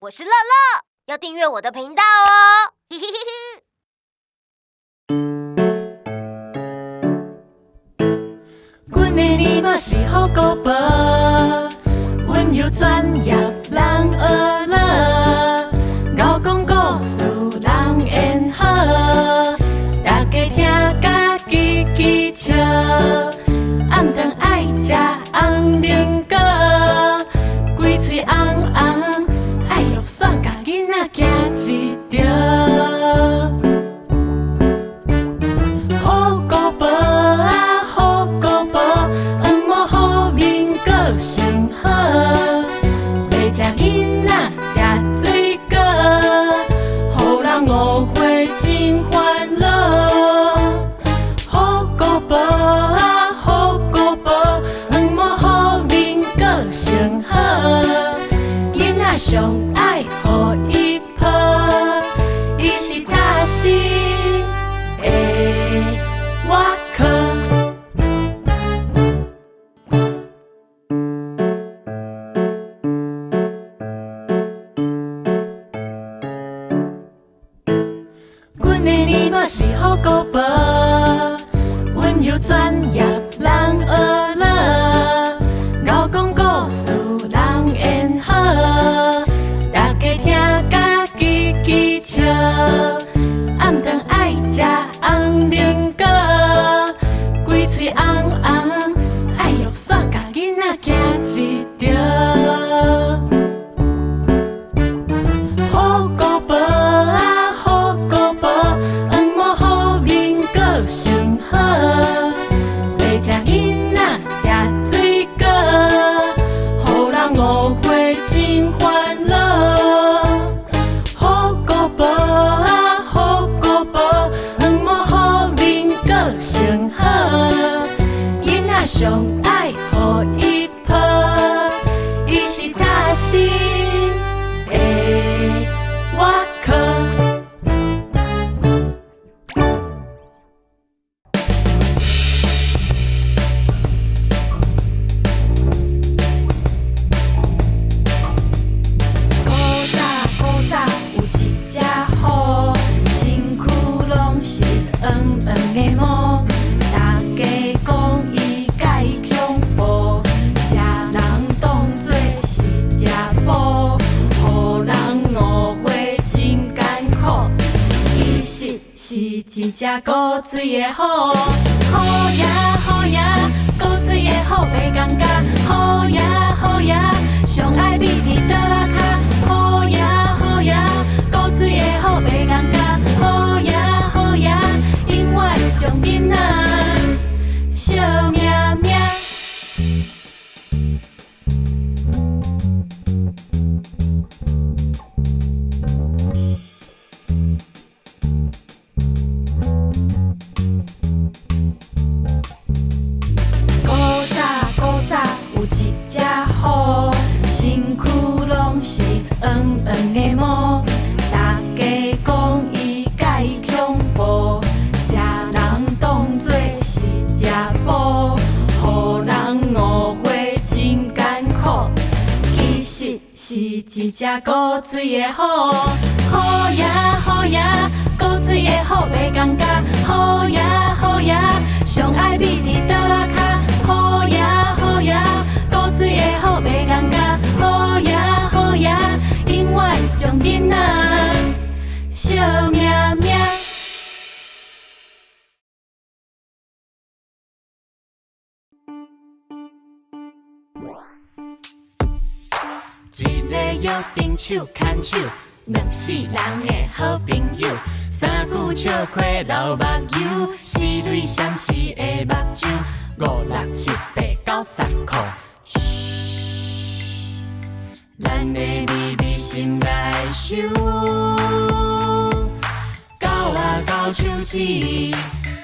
我是乐乐，要订阅我的频道哦。嘿嘿嘿嘿。阮的年末是好古堡，阮有专业人学乐，我讲故事人演好，大家听甲叽叽笑。暗顿爱食红苹果，规嘴红红，爱用蒜甲囡仔行一条。好古堡啊，好古堡，黄毛好面阁上好，要食囡仔食水果，互人误会真烦恼。好古堡啊，好古堡，黄毛好面阁上好，囡仔上爱互伊抱，伊是大心的外壳。阮的年末是好古堡，阮有专业人学乐，我讲故事人演好，大家听甲叽叽笑。暗顿爱食红苹果，规嘴红红，爱用蒜甲囡仔行一条。好古堡啊，好古堡，黄毛好面阁上好，要食囡仔食水果，互人误会真烦恼。好古堡啊，好古堡，黄毛好面阁上好，囡仔上爱互伊抱，伊是大心的外壳。古早有一只虎，身躯拢是黄黄的毛，大家讲伊介恐怖，食人当作是食宝，互人误会真艰苦。其实是一只古水的虎，好呀好呀，古水的虎袂尴尬，好呀好呀，上爱秘伫倒脚，好呀好呀，古水的虎袂尴尬，好呀好呀，永远将囡仔笑命命。古早有一只虎，身躯拢是黄黄的毛，大家讲伊介恐怖，食人当作是食宝，互人误会真艰苦。其实是一只古水的虎，好呀好呀，古水的虎袂尴尬，好呀好呀，上爱秘伫倒脚，好呀好呀，古水的虎袂尴尬，好呀好呀，永远将囡仔笑命命。一个约定手牵手，两世人的好朋友，三句笑开流目油，四蕊闪烁的目睭，五六七八九十箍。咱的秘密心内想，狗仔狗手指，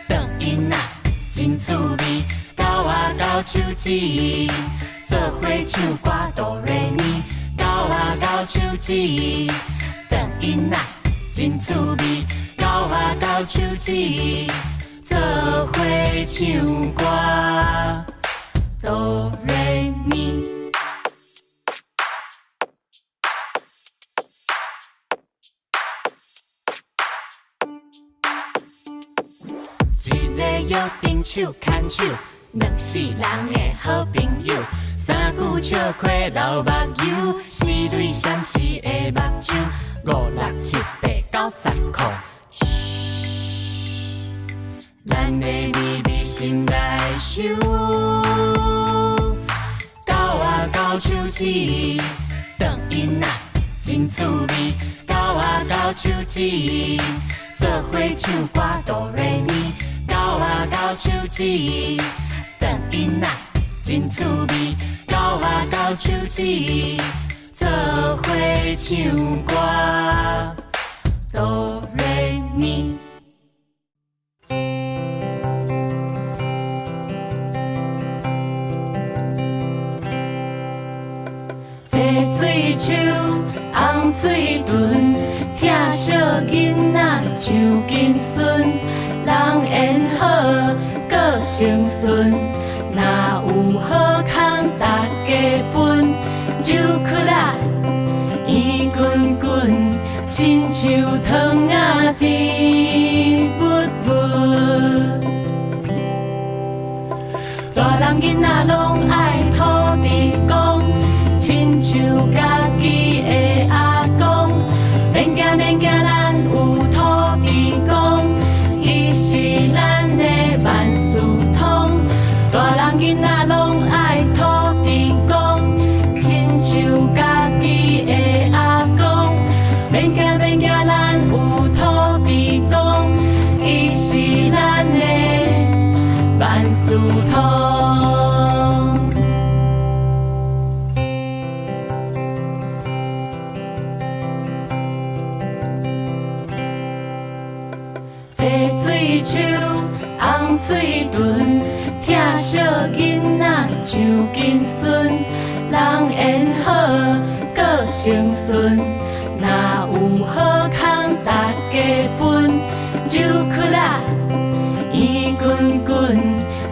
长囡仔真趣味，狗仔狗手指，做伙唱歌哆来咪。狗仔狗手指，长囡仔真趣味，狗仔狗手指，做伙唱歌哆来咪。个约定手牵手，两世人的好朋友。三句笑开流目油，四蕊闪烁的目睭，五六七八九十箍。咱的秘密心内想，狗仔狗手指，长囡仔真趣味。狗仔狗手指，做伙唱歌哆来咪。狗仔狗手指，长囡仔真趣味。狗仔狗手指，做伙唱歌哆来咪。水手，红嘴唇，疼惜囡仔像金孙。人缘好，个性顺，若有好康，大家分。酒曲仔，圆滚滚，亲像糖仔甜蜜蜜。大人囡仔拢爱土地公。亲像家己的阿公，免惊免惊，咱有土地公，伊是咱的万事通。大人囡仔拢爱土地公，亲像家己的阿公，免惊免惊，咱有土地公，伊是咱的万事通。水手，红嘴唇，疼惜囡仔像金孙。人缘好，个性顺，若有好康，大家分。酒曲仔，圆滚滚，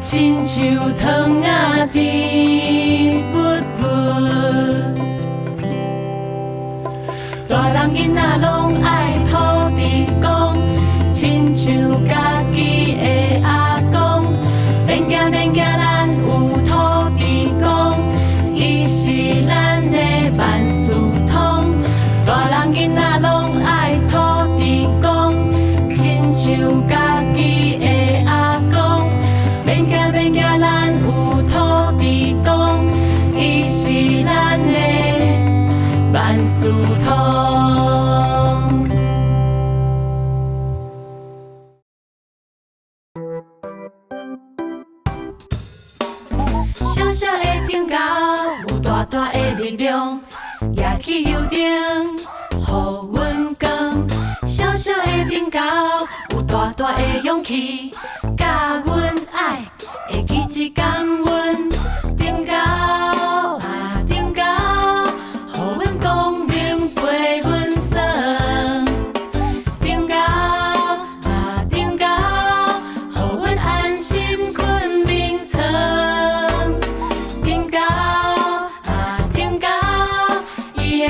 亲像糖仔甜蜜蜜。大人囡仔拢爱土地公。亲像家己的阿公，免惊免惊，咱有土地公，伊是咱的万事通。大人囡仔拢爱土地公，亲像家己的阿公，免惊免惊，咱有土地公，伊是咱的万事通。小小的顶高有大大的力量，举起油灯，予阮光。小小的顶高有大大的勇气，甲阮爱会记一感恩。顶高啊顶高，予阮光明陪阮算。顶高啊顶高，予阮安心困眠床。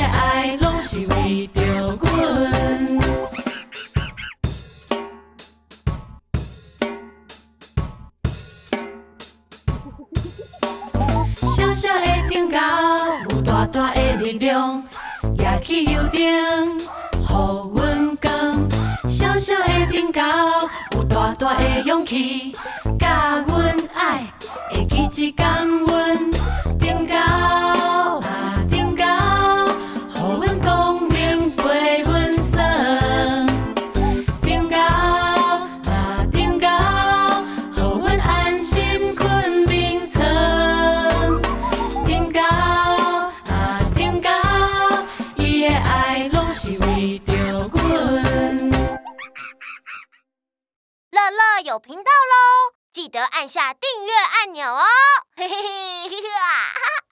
爱拢是为着阮，小小的顶高有大大的力量，举起油灯，予阮光。小小的顶高有大大的勇气，甲阮爱会记一感恩。顶高啊顶高。予阮光明陪阮算，顶高啊顶高，予阮安心困眠床。顶高啊顶高，伊的爱拢是为着阮。乐乐有频道喽，记得按下订阅按钮哦！嘿嘿嘿，哈哈。